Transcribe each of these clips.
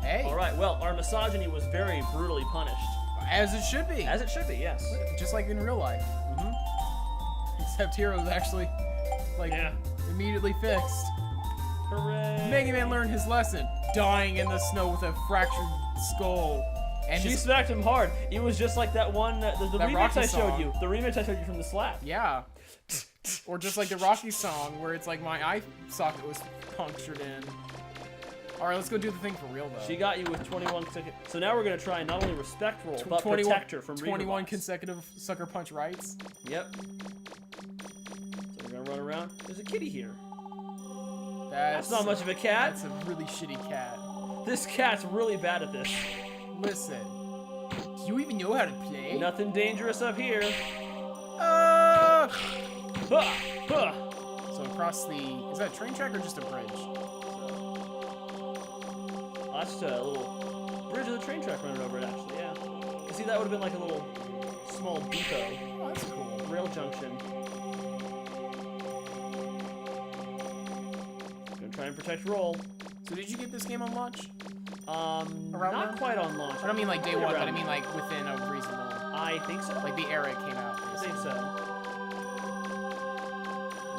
Hey. All right. Well, our misogyny was very brutally punished. As it should be. As it should be. Yes. Just like in real life. Except here it was actually, like, immediately fixed. Hooray! MegaMan learned his lesson, dying in the snow with a fractured skull. And she smacked him hard. It was just like that one, the remix I showed you. The remix I showed you from the slap. Yeah. Or just like the Rocky song where it's like my eye socket was punctured in. All right, let's go do the thing for real though. She got you with 21 consecutive. So now we're gonna try and not only respect roll, but protect her from 21 consecutive sucker punch rights. Yep. So we're gonna run around. There's a kitty here. That's not much of a cat. That's a really shitty cat. This cat's really bad at this. Listen, do you even know how to play? Nothing dangerous up here. So across the, is that a train track or just a bridge? That's just a little bridge of the train track running over it, actually, yeah. You see, that would have been like a little small depot. Oh, that's cool. Rail junction. Gonna try and protect roll. So did you get this game on launch? Not quite on launch. I don't mean like day one, but I mean like within a reasonable. I think so. Like the era it came out. I think so.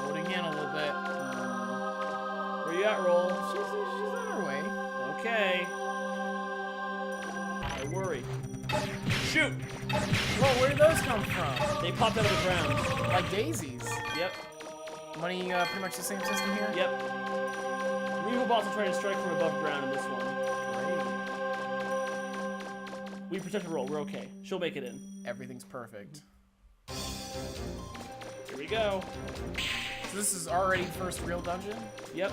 Loading in a little bit. Where you at, roll? She's on her way. Okay. I worry. Shoot! Whoa, where did those come from? They popped out of the ground. Like daisies. Yep. Money, pretty much the same system here? Yep. Regal bots will try to strike from above ground in this one. Great. We protect the roll. We're okay. She'll make it in. Everything's perfect. Here we go. So this is already first real dungeon? Yep.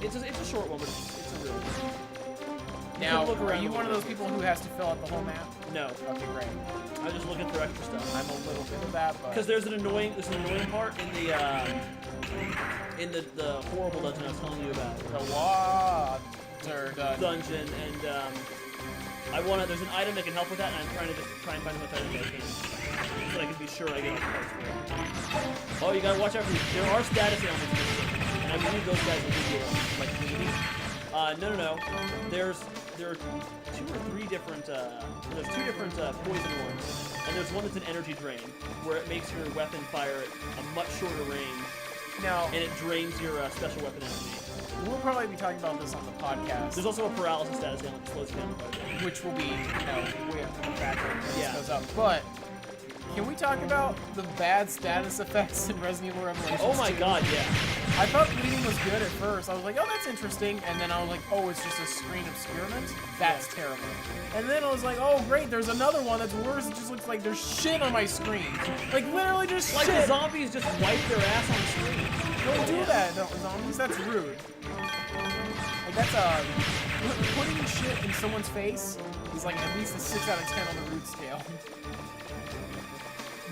It's a short one, but it's a real one. Now, are you one of those people who has to fill out the whole map? No. Okay, great. I'm just looking for extra stuff. I'm a little bit of that, but because there's an annoying part in the horrible dungeon I was telling you about. The water dungeon, and there's an item that can help with that, and I'm trying to find as much items as I can, so that I can be sure I get all the parts for it. Oh, you gotta watch out for these. There are status ailments, and I believe those guys will give you like immunity. No. There are two or three different. There's two different poison ones, and there's one that's an energy drain, where it makes your weapon fire at a much shorter range. Now, and it drains your special weapon energy. We'll probably be talking about this on the podcast. There's also a paralysis status ailment that slows you down quite a bit. Which will be, way up the factor as this goes up. But can we talk about the bad status effects in Resident Evil Revelations? Oh my god, yeah. I thought bleeding was good at first. I was like, oh, that's interesting. And then I was like, oh, it's just a screen obscurement? That's terrible. And then I was like, oh, great, there's another one that's worse. It just looks like there's shit on my screen. Like, literally just like shit. Like the zombies just wipe their ass on the screen. Don't do that, zombies. That's rude. Like, that's, putting shit in someone's face is like at least a 6 out of 10 on the rude scale.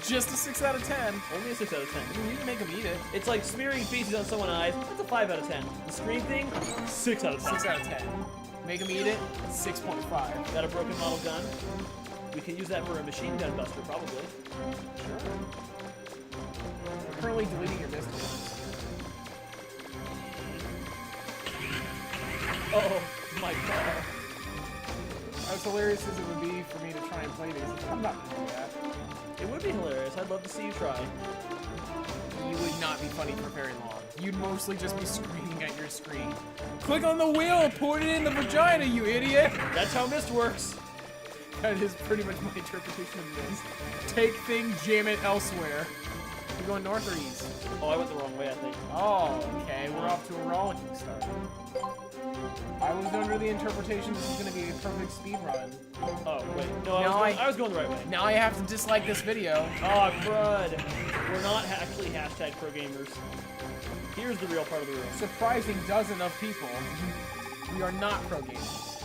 Just a 6 out of 10. Only a 6 out of 10. You can make them eat it. It's like smearing feces on someone's eyes. That's a 5 out of 10. The screen thing, 6 out of 10. 6 out of 10. Make them eat it, 6.5. Got a broken model gun. We can use that for a machine gun buster, probably. Sure. We're currently deleting your distance. Oh my god. As hilarious as it would be for me to try and play these, I'm not going to do that. It would be hilarious. I'd love to see you try. You would not be funny for very long. You'd mostly just be screaming at your screen. Click on the wheel and put it in the vagina, you idiot! That's how mist works. That is pretty much my interpretation of this. Take thing, jam it elsewhere. You're going north or east? Oh, I went the wrong way, I think. Oh, okay. We're off to a rollicking start. I was under the interpretation this is going to be a perfect speed run. Oh, wait. No, I was going the right way. Now I have to dislike this video. Oh, crud. We're not actually hashtag pro gamers. Here's the real part of the room. Surprising dozen of people. We are not pro gamers.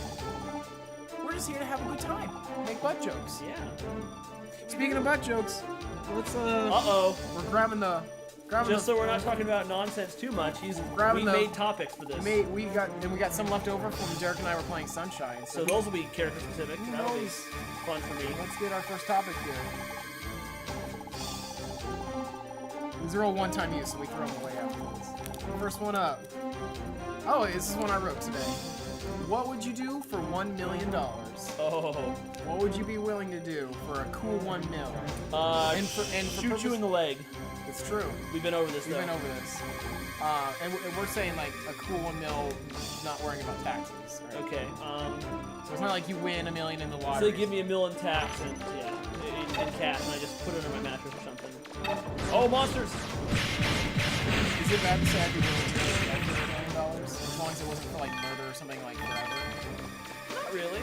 We're just here to have a good time. Make butt jokes. Yeah. Speaking of butt jokes, let's, Uh-oh. We're grabbing the... Just so we're not talking about nonsense too much, we made topics for this. We got some left over from Derek and I were playing Sunshine. So those will be character specific. That'll be fun for me. Let's get our first topic here. These are all one-time use, so we throw them away after this. First one up. Oh, this is one I wrote today. What would you do for $1 million? Oh. What would you be willing to do for a cool $1 mil? Shoot you in the leg. It's true. We've been over this, We've been over this. And we're saying, like, a cool $1 mil, not worrying about taxes. Right? Okay, So it's not like you win $1 million in the so lottery. they give me $1 million in tax and, yeah, in cash, and I just put it under my mattress or something. Oh, monsters! Is it bad to say I'd be willing to do that for $1 million? As long as it wasn't for, like, murder or something, like, forever? Not really.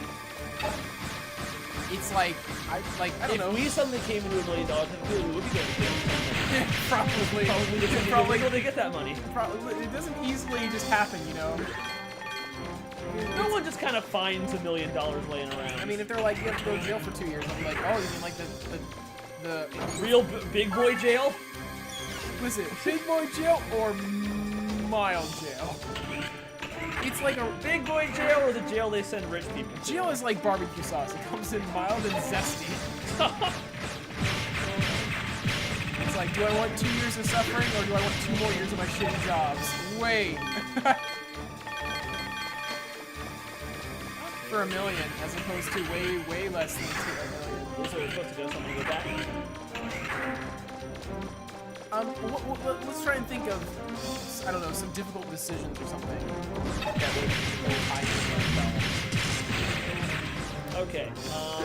It's like, I don't know. If we suddenly came into $1 million, I feel we would be going to jail. Probably. Probably illegal to get that money. Probably. It doesn't easily just happen, you know? No one just kind of finds $1 million laying around. I mean, if they're like, you have to go to jail for 2 years, I'll be like, oh, you mean like the real big boy jail? Was it big boy jail or mild jail? It's like a big boy jail or the jail they send rich people to? Jail is like barbecue sauce. It comes in mild and zesty. It's like, do I want 2 years of suffering or do I want 2 more years of my shitty jobs? Wait. For $1 million, as opposed to way less than $1 million. So we're supposed to go something with that? Let's try and think of, I don't know, some difficult decisions or something. Okay.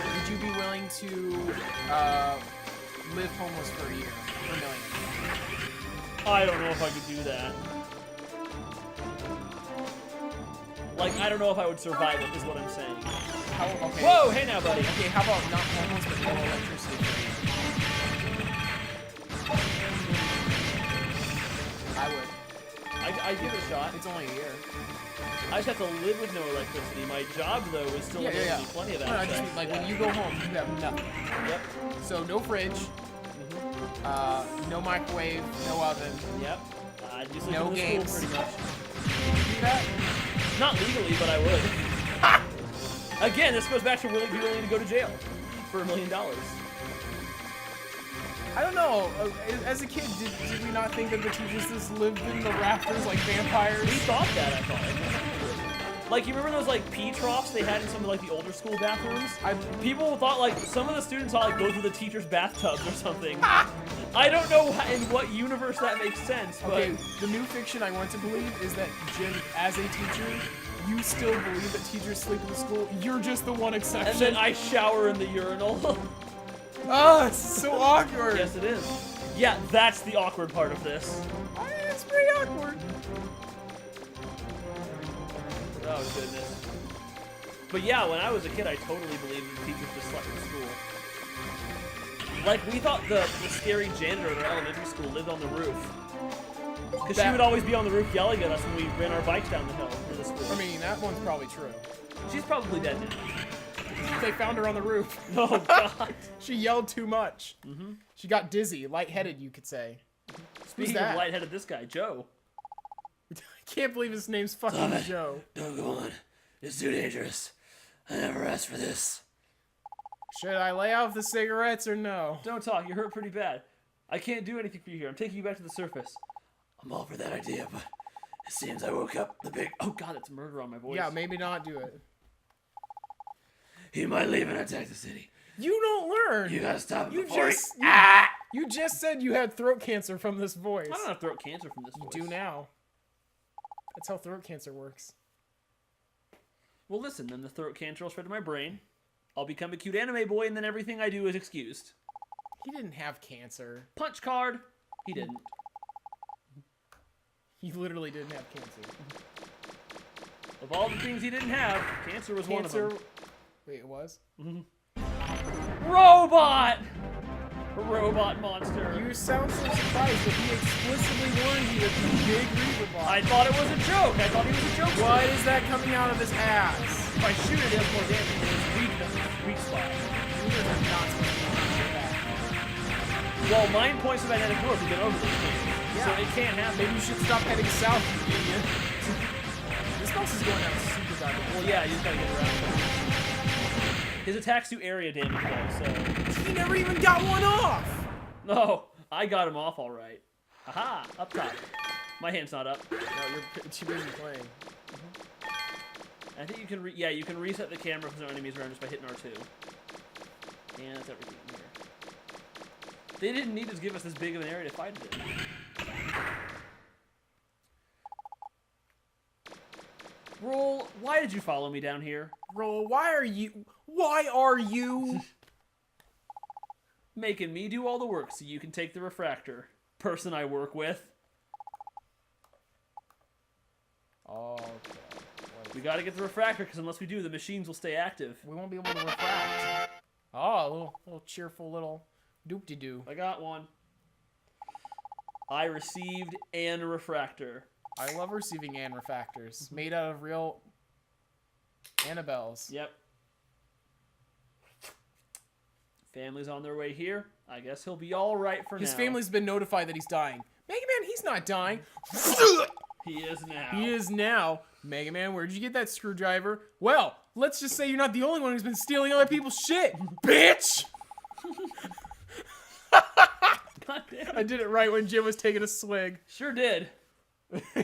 Would you be willing to live homeless for a year for $1 million? I don't know if I could do that. Like, I don't know if I would survive it, is what I'm saying. Okay. Whoa, hey now, buddy. Okay, how about not homeless but no electricity? I would. I'd give it a shot. It's only a year. I just have to live with no electricity. My job, though, is still giving me plenty of that. No, I just mean, like, when you go home, you have nothing. Yep. So, no fridge. No microwave, no oven. Yep. Just no in games. School, pretty much. Do that? Not legally, but I would. Again, this goes back to be willing to go to jail for $1 million. I don't know. As a kid, did we not think that the teachers just lived in the rafters like vampires? We thought that, I thought. Like, you remember those, like, pee troughs they had in some of, like, the older school bathrooms? People thought, like, some of the students thought, like, those were the teachers' bathtubs or something. I don't know in what universe that makes sense, but... Okay, the new fiction I want to believe is that, Jim, as a teacher, you still believe that teachers sleep in the school. You're just the one exception. And then I shower in the urinal. Oh, it's so awkward. Yes, it is. Yeah, that's the awkward part of this. It's pretty awkward. Oh, goodness. But yeah, when I was a kid, I totally believed that teachers just slept in school. Like, we thought the scary janitor at our elementary school lived on the roof. Because she would always be on the roof yelling at us when we ran our bikes down the hill to the school. I mean, that one's probably true. She's probably dead now. They found her on the roof. Oh, God. She yelled too much. She got dizzy, lightheaded, you could say. Speaking of lightheaded, this guy, Joe. I can't believe his name's fucking Joe. Don't go on. It's too dangerous. I never asked for this. Should I lay off the cigarettes or no? Don't talk. You hurt pretty bad. I can't do anything for you here. I'm taking you back to the surface. I'm all for that idea, but it seems I woke up the big... Oh, God, it's murder on my voice. Yeah, maybe not do it. He might leave and attack the city. You don't learn. You gotta stop him You just said you had throat cancer from this voice. I don't have throat cancer from this voice. You do now. That's how throat cancer works. Well, listen, then the throat cancer will spread to my brain. I'll become a cute anime boy, and then everything I do is excused. He didn't have cancer. Punch card. He didn't. He literally didn't have cancer. Of all the things he didn't have, cancer was one of them. Wait, it was? Robot! A robot monster. You sound so surprised that he explicitly warned you that the big Reaper bot. I thought it was a joke. I thought he was a joke. What is that coming out of his ass? If I shoot it, it has more damage than his weak spot. You are not supposed to do that. Well, mine points to magnetic north. We've been over this thing. Yeah. So it can't happen. Maybe you should stop heading south, you idiot. This mouse is going out super goddamn. Well, yeah, you just gotta get around. His attacks do area damage, though, so... He never even got one off! No, I got him off all right. Aha! Up top. My hand's not up. No, you're too busy playing. I think you can you can reset the camera if there's no enemies around just by hitting R2. And that's everything in here. They didn't need to give us this big of an area to fight it in. Roll, why did you follow me down here? Roll, why are you Making me do all the work so you can take the refractor. Person I work with. Okay. We gotta get the refractor, because unless we do, the machines will stay active. We won't be able to refract. Oh, a little cheerful little doop-de-doo. I got one. I received an refractor. I love receiving Anne refractors. Made out of real Annabelles. Yep. Family's on their way here. I guess he'll be all right for now. His family's been notified that he's dying. MegaMan, he's not dying. He is now. He is now. MegaMan, where'd you get that screwdriver? Well, let's just say you're not the only one who's been stealing other people's shit, bitch! God damn. I did it right when Jim was taking a swig. Sure did.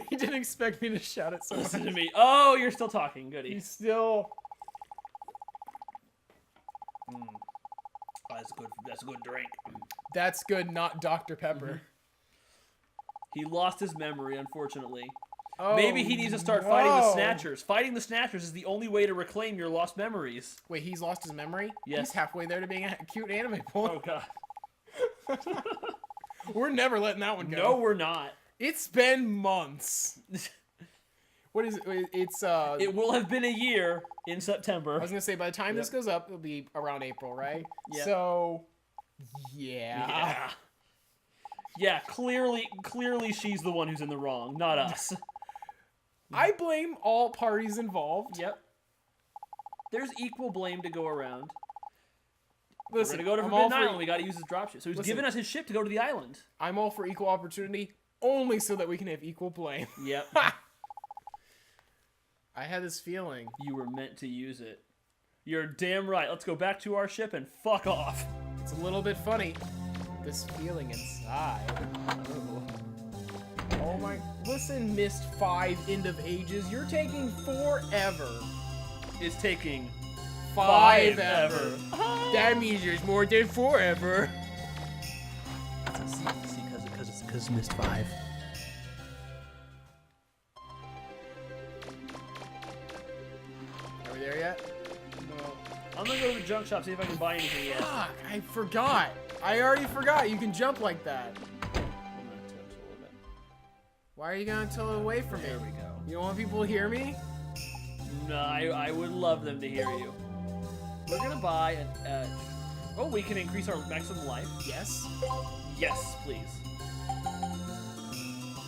He didn't expect me to shout it so Listen much. to me. Oh, you're still talking. Goody. He's still... That's a good drink. That's good, not Dr. Pepper. He lost his memory, unfortunately. Oh, Maybe he needs to start fighting the Snatchers. Fighting the Snatchers is the only way to reclaim your lost memories. Wait, he's lost his memory? Yes. He's halfway there to being a cute anime boy. Oh, God. We're never letting that one go. No, we're not. It's been months. What is it? It's It will have been a year in September. I was gonna say by the time this goes up, it'll be around April, right? Yeah. So, yeah. Yeah, clearly she's the one who's in the wrong, not us. I blame all parties involved. Yep. There's equal blame to go around. Listen, We're gonna go to I'm Forbidden all for- Island. We gotta use his dropship. So he's Listen. giving us his ship to go to the island. I'm all for equal opportunity, only so that we can have equal blame. Yep. I had this feeling. You were meant to use it. You're damn right. Let's go back to our ship and fuck off. It's a little bit funny. This feeling inside. Oh my... Listen, Mist 5 End of Ages, you're taking forever. It's taking 5 ever. That means there's more than forever. See, because it's Mist 5. Are we there yet? No. I'm gonna go to the junk shop, see if I can buy anything yet. Fuck, I forgot. I already forgot you can jump like that. I'm gonna tilt a little bit. Why are you gonna tilt away from me? There we go. You don't want people to hear me? No, I would love them to hear you. We're gonna buy oh, we can increase our maximum life. Yes. Yes, please.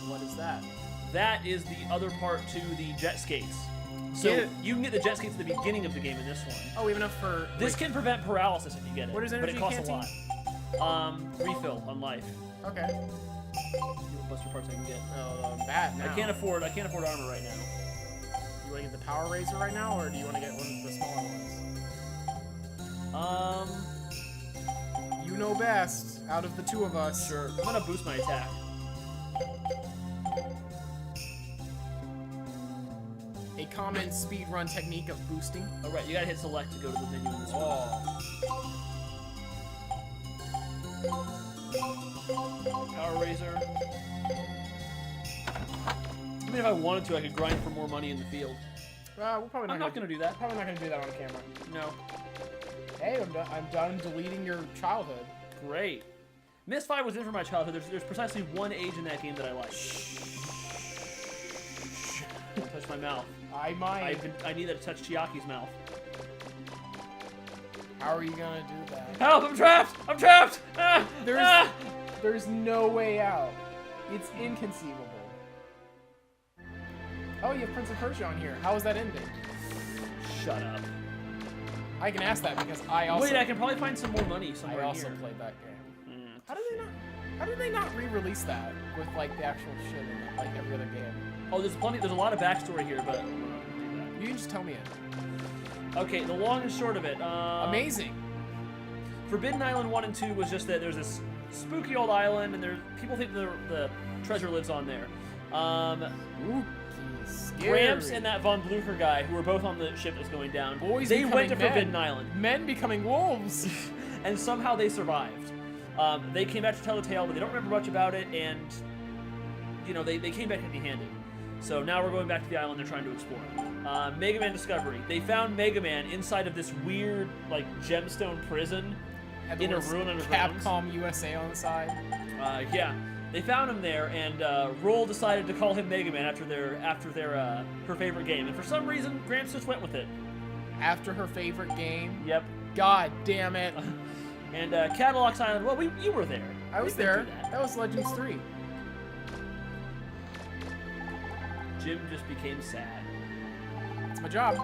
What is that? That is the other part to the jet skates. So Get it. you can get the jet skates at the beginning of the game in this one. Oh, we have enough for... This can prevent paralysis if you get it. What is but energy it costs canteen? a lot. Refill on life. Okay. See what buster parts I can get. Oh, bad now. I can't afford armor right now. You want to get the Power Razor right now, or do you want to get one of the smaller ones? You know best, out of the two of us. Sure. I'm gonna boost my attack. A common speedrun technique of boosting. Oh, right, you gotta hit select to go to the menu in this one. Power Razor. I mean, if I wanted to, I could grind for more money in the field. We're probably I'm not gonna do that. Probably not gonna do that on camera. No. Hey, I'm done deleting your childhood. Great. Mist 5 was in for my childhood. There's precisely one age in that game that I like. Don't touch my mouth. I might. I need that to touch Chiaki's mouth. How are you gonna do that? Help! I'm trapped! I'm trapped! Ah! There's no way out. It's inconceivable. Oh, you have Prince of Persia on here. How is that ending? Shut up. I can ask that because I also... Wait, I can probably find some more money I somewhere also here. played that game. How did they not re-release that with like the actual shit in it, like every other game? Oh, there's a lot of backstory here, but we're not gonna do You can just tell me it. that. Okay, the long and short of it. Amazing. Forbidden Island 1 and 2 was just that there's this spooky old island, and people think the treasure lives on there. Spooky, Gramps scary. and that Von Blucher guy, who were both on the ship that's going down, Boys they went to becoming Forbidden men. Island. Men becoming wolves. And somehow they survived. They came back to tell the tale, but they don't remember much about it, and you know, they came back empty-handed. So now we're going back to the island they're trying to explore. MegaMan Discovery. They found MegaMan inside of this weird, like, gemstone prison in a ruin underground. Capcom USA on the side. Yeah. They found him there, and Roll decided to call him MegaMan after her favorite game. And for some reason, Gramps just went with it. After her favorite game. Yep. God damn it. And Cadillac's Island. Well, you were there. I was We've been there. through That was Legends 3. Jim just became sad. It's my job.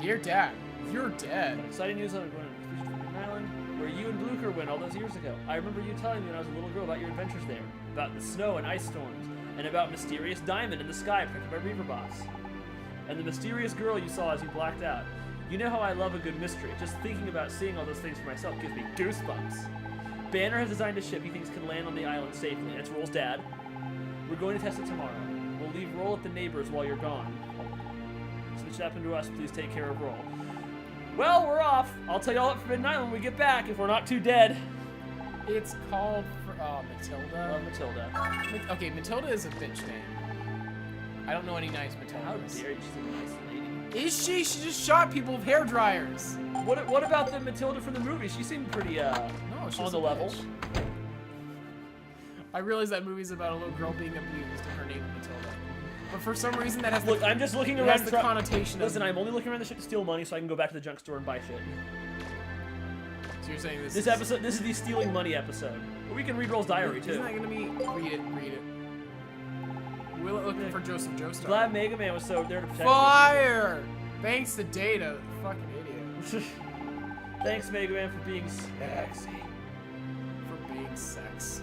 Dear Dad, you're dead. Exciting news on Forbidden Island, where you and Blucher went all those years ago. I remember you telling me when I was a little girl about your adventures there, about the snow and ice storms, and about mysterious diamond in the sky protected by Reaver Boss, and the mysterious girl you saw as you blacked out. You know how I love a good mystery. Just thinking about seeing all those things for myself gives me goosebumps. Banner has designed a ship he thinks can land on the island safely. That's Roll's dad. We're going to test it tomorrow. We'll leave Roll at the neighbors while you're gone. So this happened to us. Please take care of Roll. Well, we're off. I'll tell you all about Forbidden Island when we get back, if we're not too dead. It's called Matilda. Matilda. Okay, Matilda is a bitch name. I don't know any nice Matildas. How dare you? She's a nice lady. Is she? She just shot people with hair dryers. What about the Matilda from the movie? She seemed pretty No, she's on the a level. bitch. I realize that movie's about a little girl being abused and her name is Matilda. But for some reason that has Look, I'm just looking it around. has the connotation Listen, of... I'm only looking around the ship to steal money so I can go back to the junk store and buy shit. So you're saying This episode, this is the stealing money episode. But we can read Roll's diary too. Isn't that gonna be... Read it. We're looking for Joseph Joestar. Glad MegaMan was so there to protect Fire! Thanks to Data, fucking idiot. me. Thanks, MegaMan, for being sexy. For being sex.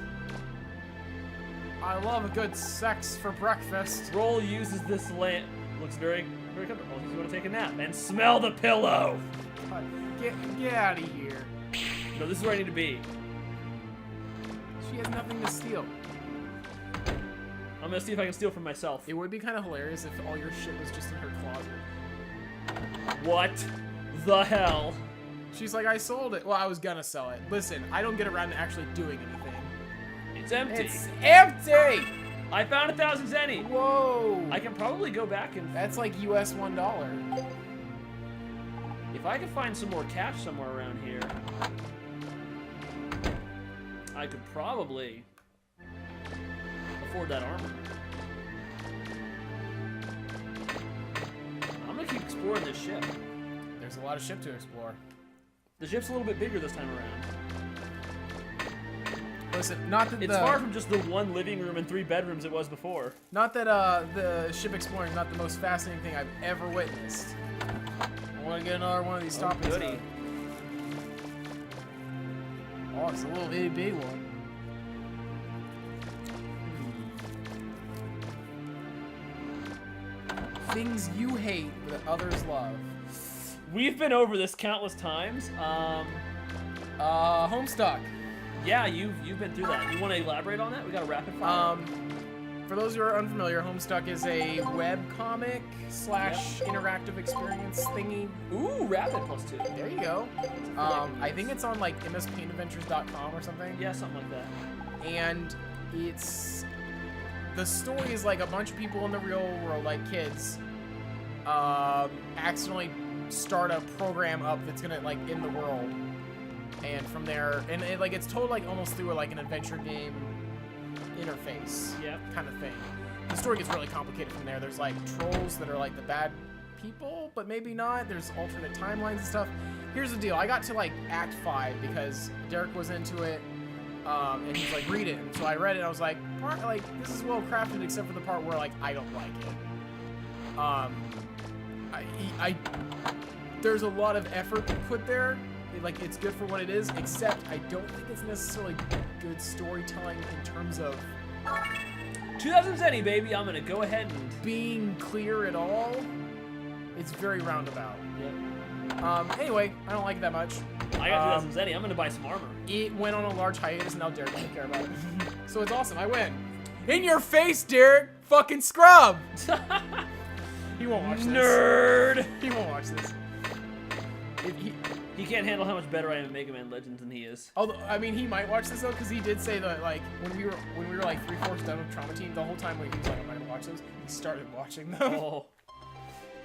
I love a good sex for breakfast. Roll uses this lamp. Looks very, very comfortable. He's going to take a nap and smell the pillow. God, get out of here. No, this is where I need to be. She has nothing to steal. I'm gonna see if I can steal from myself. It would be kind of hilarious if all your shit was just in her closet. What the hell? She's like, I sold it. Well, I was gonna sell it. Listen, I don't get around to actually doing anything. It's empty. It's empty! I found 1,000 zenny. Whoa! I can probably go back and... That's like US $1. If I could find some more cash somewhere around here, I could probably afford that armor. I'm gonna keep exploring this ship. There's a lot of ship to explore. The ship's a little bit bigger this time around. Listen, not that It's far from just the one living room and 3 bedrooms it was before. Not that the ship exploring is not the most fascinating thing I've ever witnessed. I want to get another one of these toppings. Goody. Oh, it's a little itty bitty one. Things you hate that others love. We've been over this countless times. Homestuck. Yeah, you've been through that. You want to elaborate on that? We got a rapid fire. For those who are unfamiliar, Homestuck is a web comic / interactive experience thingy. Ooh, rapid +2. There you go. I think it's on like mspaintadventures.com or something. Yeah, something like that. And it's the story is like a bunch of people in the real world, like kids, accidentally start a program up that's gonna like end the world, and from there, and it's told like almost through like an adventure game interface, kind of thing. The story gets really complicated from there. There's like trolls that are like the bad people, but maybe not. There's alternate timelines and stuff. Here's the deal: I got to like Act 5 because Derek was into it. And he's like, read it. And so I read it, and I was like, this is well crafted, except for the part where like I don't like it. There's a lot of effort put there. It's good for what it is, except I don't think it's necessarily good storytelling in terms of 2,000 zenny, baby. I'm gonna go ahead and being clear at all. It's very roundabout. Yep. Anyway, I don't like it that much. I got 2000 Zeddy. I'm gonna buy some armor. It went on a large hiatus, and now Derek doesn't care about it. So it's awesome. I win. In your face, Derek! Fucking scrub! He won't watch this. Nerd! He won't watch this. He can't handle how much better I am at MegaMan Legends than he is. Although, I mean, he might watch this though, because he did say that, like, when we were like 3/4 done with Trauma Team, the whole time when he was like, I'm not gonna watch those, he started watching them. Oh.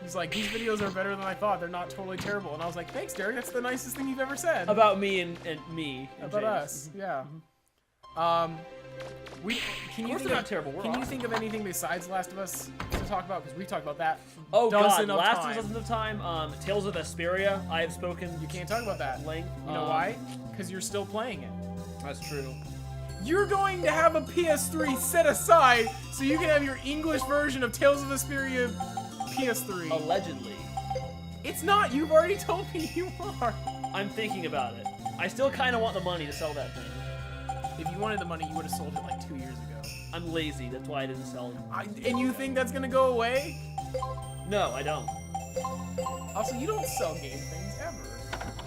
He's like, these videos are better than I thought. They're not totally terrible. And I was like, thanks, Derek. That's the nicest thing you've ever said. About me and me. And about James. us, yeah. Can you think not terrible. We're Can you awesome. think of anything besides Last of Us to talk about? Because we talked about that. Oh God! dozens of Last times. dozens of time. Tales of Vesperia. I have spoken. You can't talk about that. Length. You know why? Because you're still playing it. That's true. You're going to have a PS3 set aside so you can have your English version of Tales of Vesperia PS3. Allegedly. It's not. You've already told me you are. I'm thinking about it. I still kind of want the money to sell that thing. If you wanted the money, you would have sold it like 2 years ago. I'm lazy. That's why I didn't sell it. And you think that's gonna go away? No, I don't. Also, you don't sell game things ever.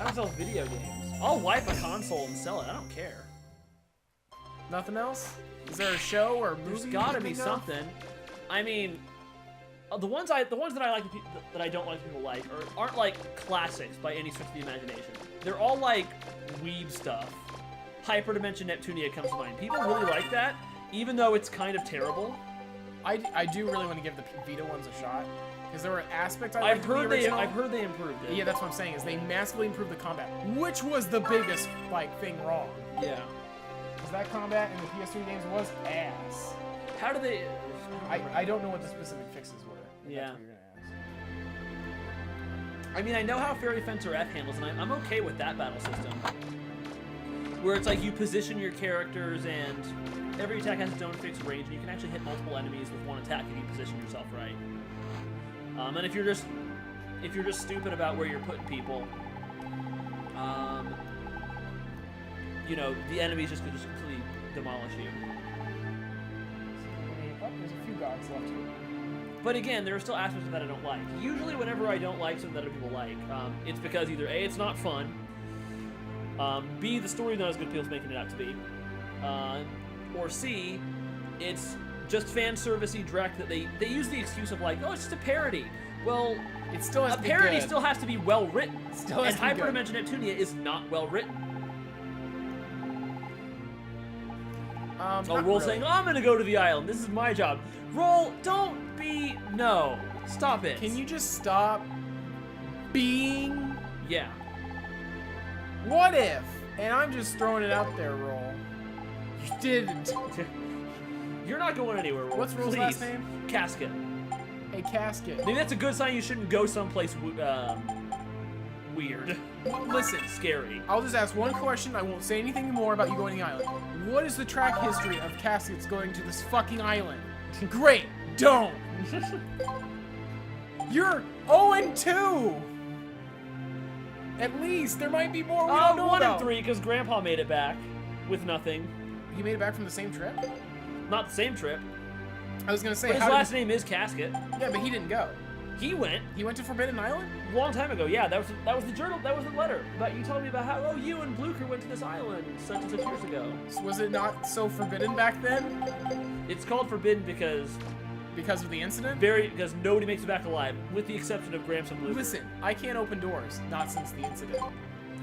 I don't sell video games. I'll wipe a console and sell it. I don't care. Nothing else? Is there a show or a movie? There's gotta you be think of? something. I mean, the ones that I like that I don't like people like aren't like classics by any stretch of the imagination. They're all like weeb stuff. Hyperdimension Neptunia comes to mind. People really like that, even though it's kind of terrible. I do really want to give the Vita ones a shot because there were aspects I've heard they improved it. Yeah, that's what I'm saying. Is they massively improved the combat, which was the biggest like thing wrong. Yeah. Because that combat in the PS3 games was ass. How do they? I don't know what the specific fixes were. If Yeah. That's what you're gonna ask. I mean, I know how Fairy Fencer F handles, and I'm okay with that battle system. Where it's like you position your characters and every attack has its own fixed range, and you can actually hit multiple enemies with one attack if you position yourself right. And if you're just stupid about where you're putting people, you know, the enemies just could just completely demolish you. Oh, there's a few gods left here. But again, there are still aspects of that I don't like. Usually, whenever I don't like something that other people like, it's because either A, it's not fun. B, the story's not as good as people's making it out to be. Or C, it's just fan service-y direct that they use the excuse of like, oh, it's just a parody. Well, It still has a to be parody good. still has to be well written. Still has And to be good. Hyperdimension Neptunia is not well written. Not Roll really. saying, oh, I'm gonna go to the island. This is my job. Roll, don't be, no. Stop it. Can you just stop being? Yeah. What if? And I'm just throwing it out there, Roll. You didn't. You're not going anywhere, Roll. What's Roll's Please. last name? Casket. A casket. Maybe that's a good sign you shouldn't go someplace weird. Listen, Scary. I'll just ask one question. I won't say anything more about you going to the island. What is the track history of caskets going to this fucking island? Great. Don't. You're 0-2. At least there might be more we don't know 1 about. and 3 because Grandpa made it back with nothing. He made it back from the same trip? Not the same trip. I was gonna say, But his how last did name is Casket. Yeah, but he didn't go. He went He went to Forbidden Island? a long time ago. Yeah, that was the journal. That was the letter about you telling me about how you and Blucher went to this island such and such years ago. So was it not so forbidden back then? It's called Forbidden because Because of the incident? because nobody makes it back alive, with the exception of Gramps and Blucher. Listen, I can't open doors. Not since the incident.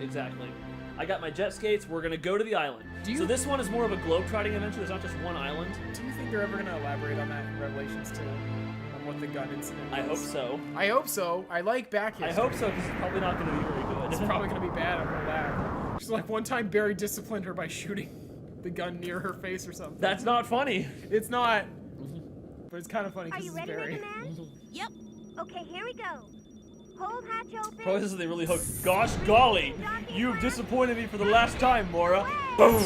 Exactly. I got my jet skates. We're gonna go to the island. So this one is more of a globe-trotting adventure. There's not just one island. Do you think they're ever gonna elaborate on that in Revelations 2? On what the gun incident was? I hope so. I hope so. I like back history. I hope so because it's probably not gonna be very good. It's probably gonna be bad after that. Just like one time Barry disciplined her by shooting the gun near her face or something. That's not funny. It's not. But it's kind of funny Are because you it's ready, Barry. MegaMan? Yep. Okay, here we go. Hold hatch open. Probably this is they really hooked. Gosh golly, you've disappointed me for the last time, Mora. Boom.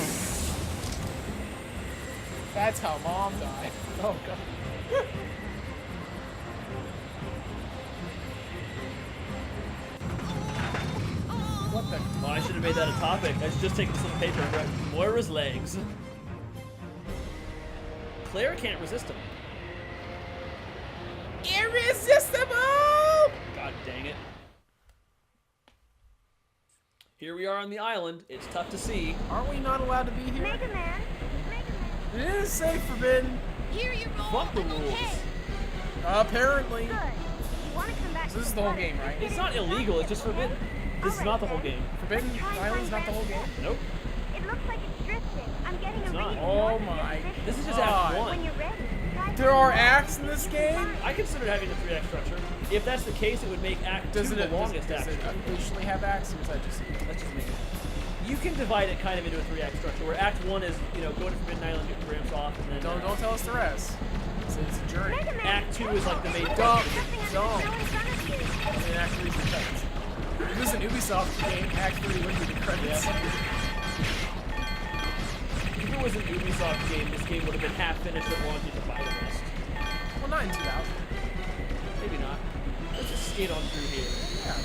That's how Mom died. Oh god. What the? Oh, I should have made that a topic. I should just take this little paper and write Moira's legs. Claire can't resist him. Irresistible! God dang it. Here we are on the island. It's tough to see. Aren't we not allowed to be here? MegaMan. MegaMan. It is safe, forbidden. Here you roll. Fuck the rules. Apparently. Good. You want to come back So this to is the whole water. game, right? Just It's get not in illegal. It's just okay? forbidden. This is All not right, the whole then. game. Forbidden Let's try and Island's find not the whole game? Brandon. Nope. It looks like it's drifting. I'm getting It's a not. read. Oh north of your my. position. This is just God. Act 1. When you're ready. try There are something. acts in this game? I considered having a 3-act structure. If that's the case, it would make Act 2 the longest does act. it officially have acts, or is that just... That's just me. You can divide it kind of into a 3-act structure, where Act 1 is, you know, go to Forbidden Island, get the ramps off, and then Don't tell us the rest. It's a journey. MegaMan, Act 2 is like the main Don't. something Don't. in front of you. And then Act 3 is the credits. If this is an Ubisoft game, Act 3 would be the credits. Yeah. If it was an Ubisoft game, this game would have been half finished at launch to buy the rest. Well, not in 2000. Maybe not. Let's just skate on through here. Yeah.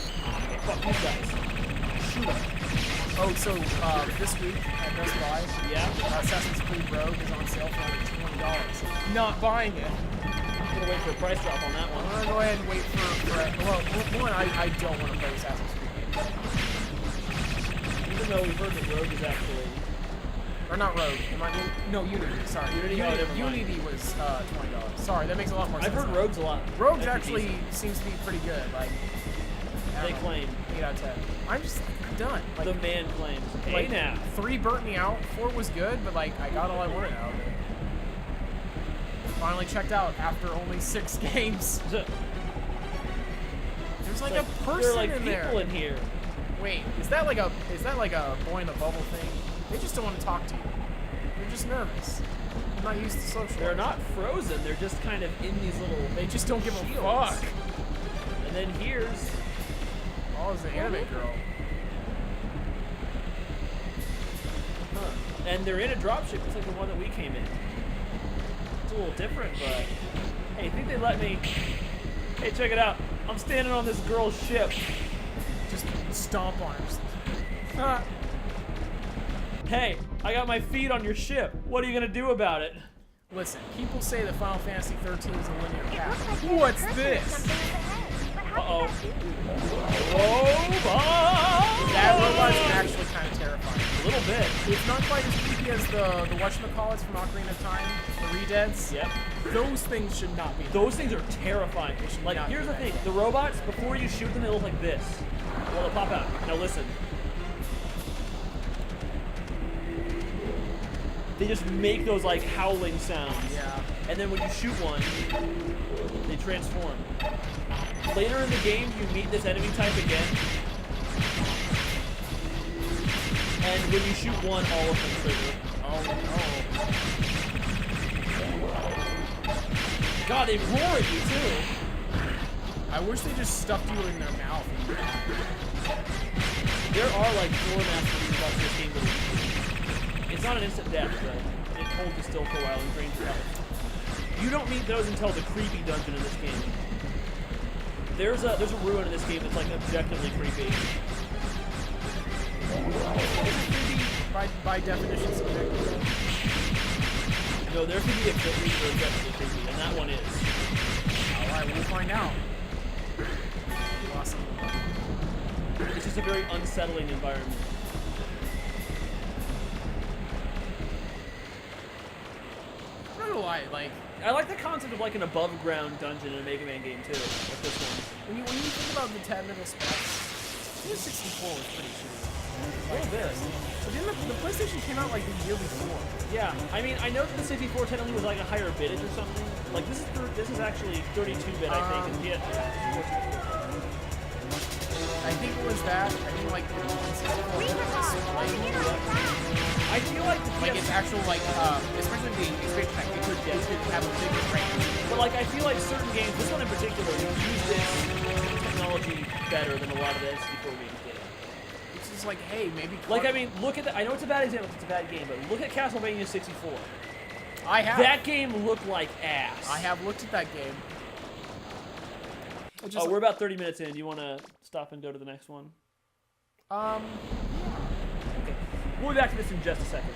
Okay, fuck these guys. Shoot them. Oh, so this week at Best Buy, Yeah? Assassin's Creed Rogue is on sale for only $20. Not buying it. I'm gonna wait for a price drop on that I'm one. gonna go ahead and wait for well, one, I don't want to play Assassin's Creed games. Even though we've heard that Rogue is actually... Or not Rogue. No, Unity. Sorry. Unity? Oh, never mind. Unity was $20. Sorry, that makes a lot more I've sense. heard now. Rogue's a lot. Rogue's Actually actually decent. seems to be pretty good. Like I They don't know, claim. 8 out of 10. I'm done. Like, The man claims. Hey like, now. 3 burnt me out. 4 was good, but like I got all I wanted out of it. Finally checked out after only 6 games. It's There's like like, a person there are like in people there. in here. Wait, is that like a boy in a bubble thing? They just don't want to talk to you. They're just nervous. They're not used to social. They're not frozen. They're just kind of in these little... They just don't give a shields. fuck. And then here's... Oh, it's the anime girl. Huh. And they're in a dropship just like the one that we came in. It's a little different, but... Hey, think they let me... Hey, check it out. I'm standing on this girl's ship. Just stomp on her. Hey, I got my feet on your ship. What are you gonna do about it? Listen, people say that Final Fantasy 13 is a linear It looks path. like there's a What's person or this? something up ahead. But how Uh-oh. could that be? Robot! That robot's actually kind of terrifying. A little bit. It's not quite as creepy as the whatchamacallits from Ocarina of Time, the Redeads. Yep. Those things should not be. Those things are terrifying. should Like, not here's do the that. thing. The robots, before you shoot them, they look like this. Well, they pop out. Now listen. They just make those, like, howling sounds. Yeah. And then when you shoot one, they transform. Later in the game, you meet this enemy type again. And when you shoot one, all of them trigger. Oh no. God, they roar at you, too. I wish they just stuffed you in their mouth. There are like floor masters about this game. It's not an instant death, but it holds you still for a while and drains your health. You don't meet those until the creepy dungeon in this game. There's a ruin in this game that's like objectively creepy. By definition, subjective. No, there can be a bit where objectively creepy, and that one is. Alright, we'll find out. Awesome. It's just a very unsettling environment. I'm not gonna lie, like, I like the concept of like an above ground dungeon in a Mega Man game too, like this one. when you think about the technical specs, the 64 was pretty shitty. A little bit. But then the PlayStation came out like the year before. Yeah, I mean, I know that the 64 technically was like a higher bitage or something. Like this is actually 32-bit, I think, and yet I think it was that. I think like the 64 Read the box. like, Begin on the ground. I feel like the like its actual like especially the expansion pack, it could have a bigger range. But like I feel like certain games, this one in particular, use this technology better than a lot of the N64 games did. It's just like, hey, maybe. Like I mean, look at the, I know it's a bad example, it's a bad game, but look at Castlevania 64. I have. That game looked like ass. I have looked at that game. It just, Oh, we're about 30 minutes in. You want to stop and go to the next one? um. Okay. We'll be back to this in just a second.